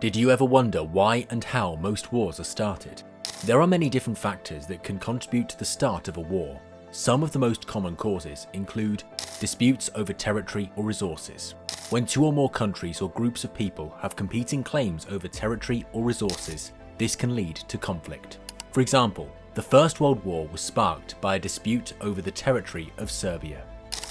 Did you ever wonder why and how most wars are started? There are many different factors that can contribute to the start of a war. Some of the most common causes include disputes over territory or resources. When two or more countries or groups of people have competing claims over territory or resources, this can lead to conflict. For example, the First World War was sparked by a dispute over the territory of Serbia.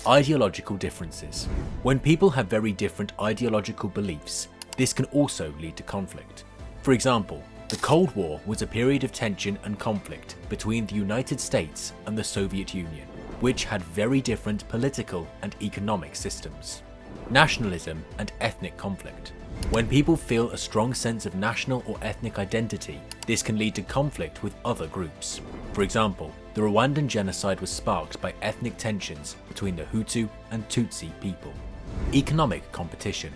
Ideological differences. When people have very different ideological beliefs, this can also lead to conflict. For example, the Cold War was a period of tension and conflict between the United States and the Soviet Union, which had very different political and economic systems. Nationalism and ethnic conflict. When people feel a strong sense of national or ethnic identity, this can lead to conflict with other groups. For example, the Rwandan genocide was sparked by ethnic tensions between the Hutu and Tutsi people. Economic competition.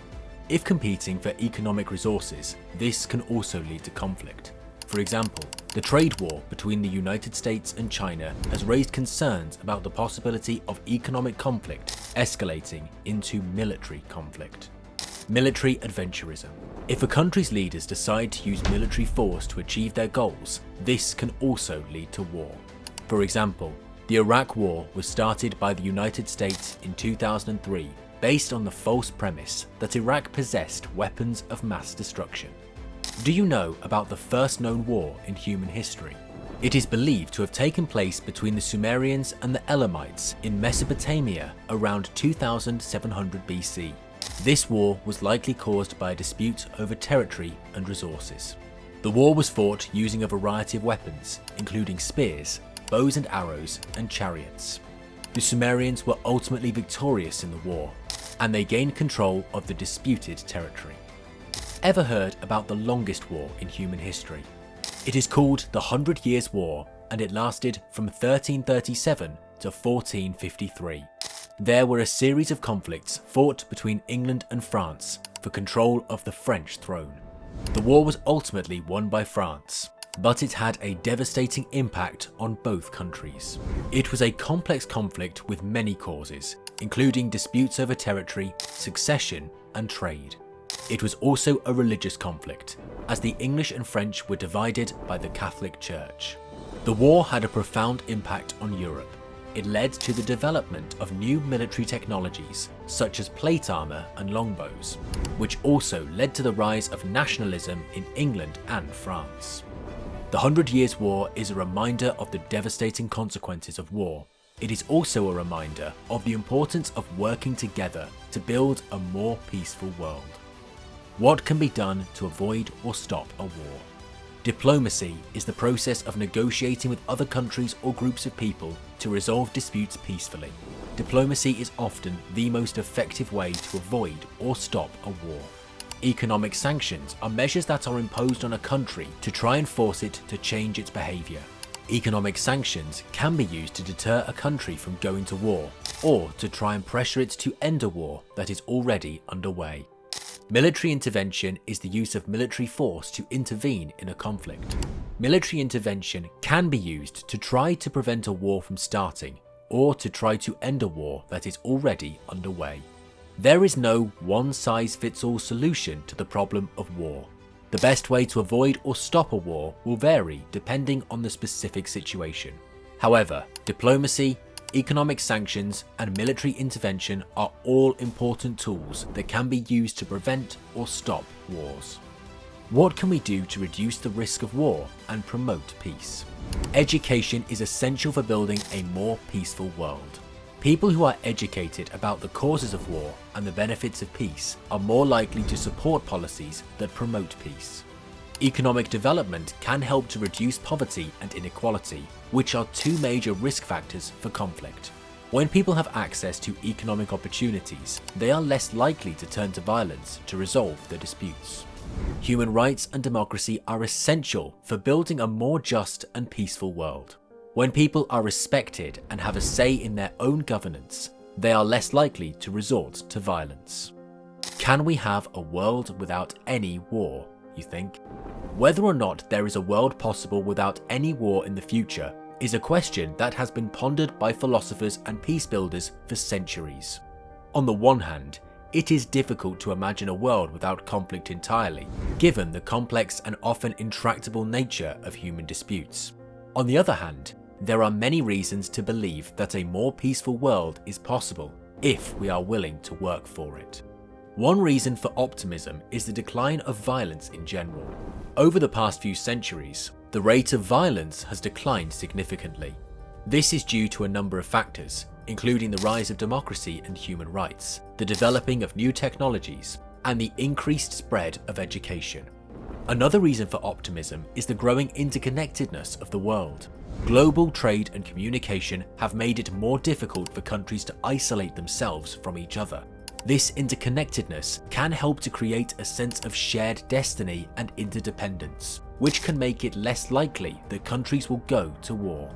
If competing for economic resources, this can also lead to conflict. For example, the trade war between the United States and China has raised concerns about the possibility of economic conflict escalating into military conflict. Military adventurism. If a country's leaders decide to use military force to achieve their goals, this can also lead to war. For example, the Iraq War was started by the United States in 2003 based on the false premise that Iraq possessed weapons of mass destruction. Do you know about the first known war in human history? It is believed to have taken place between the Sumerians and the Elamites in Mesopotamia around 2700 BC. This war was likely caused by a dispute over territory and resources. The war was fought using a variety of weapons, including spears, bows and arrows, and chariots. The Sumerians were ultimately victorious in the war, and they gained control of the disputed territory. Ever heard about the longest war in human history? It is called the 100 Years' War, and it lasted from 1337 to 1453. There were a series of conflicts fought between England and France for control of the French throne. The war was ultimately won by France, but it had a devastating impact on both countries. It was a complex conflict with many causes, including disputes over territory, succession, and trade. It was also a religious conflict, as the English and French were divided by the Catholic Church. The war had a profound impact on Europe. It led to the development of new military technologies, such as plate armor and longbows, which also led to the rise of nationalism in England and France. The 100 Years' War is a reminder of the devastating consequences of war. It is also a reminder of the importance of working together to build a more peaceful world. What can be done to avoid or stop a war? Diplomacy is the process of negotiating with other countries or groups of people to resolve disputes peacefully. Diplomacy is often the most effective way to avoid or stop a war. Economic sanctions are measures that are imposed on a country to try and force it to change its behavior. Economic sanctions can be used to deter a country from going to war, or to try and pressure it to end a war that is already underway. Military intervention is the use of military force to intervene in a conflict. Military intervention can be used to try to prevent a war from starting, or to try to end a war that is already underway. There is no one-size-fits-all solution to the problem of war. The best way to avoid or stop a war will vary depending on the specific situation. However, diplomacy, economic sanctions, and military intervention are all important tools that can be used to prevent or stop wars. What can we do to reduce the risk of war and promote peace? Education is essential for building a more peaceful world. People who are educated about the causes of war and the benefits of peace are more likely to support policies that promote peace. Economic development can help to reduce poverty and inequality, which are two major risk factors for conflict. When people have access to economic opportunities, they are less likely to turn to violence to resolve their disputes. Human rights and democracy are essential for building a more just and peaceful world. When people are respected and have a say in their own governance, they are less likely to resort to violence. Can we have a world without any war, you think? Whether or not there is a world possible without any war in the future is a question that has been pondered by philosophers and peace builders for centuries. On the one hand, it is difficult to imagine a world without conflict entirely, given the complex and often intractable nature of human disputes. On the other hand, there are many reasons to believe that a more peaceful world is possible if we are willing to work for it. One reason for optimism is the decline of violence in general. Over the past few centuries, the rate of violence has declined significantly. This is due to a number of factors, including the rise of democracy and human rights, the developing of new technologies, and the increased spread of education. Another reason for optimism is the growing interconnectedness of the world. Global trade and communication have made it more difficult for countries to isolate themselves from each other. This interconnectedness can help to create a sense of shared destiny and interdependence, which can make it less likely that countries will go to war.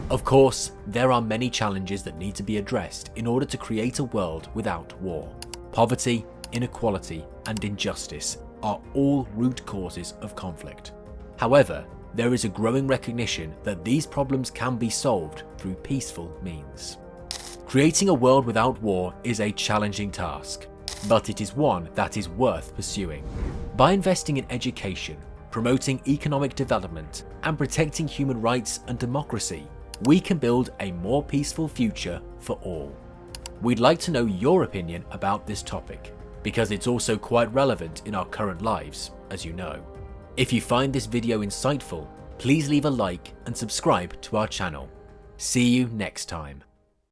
Of course, there are many challenges that need to be addressed in order to create a world without war. Poverty, inequality, and injustice are all root causes of conflict. However, there is a growing recognition that these problems can be solved through peaceful means. Creating a world without war is a challenging task, but it is one that is worth pursuing. By investing in education, promoting economic development, and protecting human rights and democracy, we can build a more peaceful future for all. We'd like to know your opinion about this topic, because it's also quite relevant in our current lives, as you know. If you find this video insightful, please leave a like and subscribe to our channel. See you next time.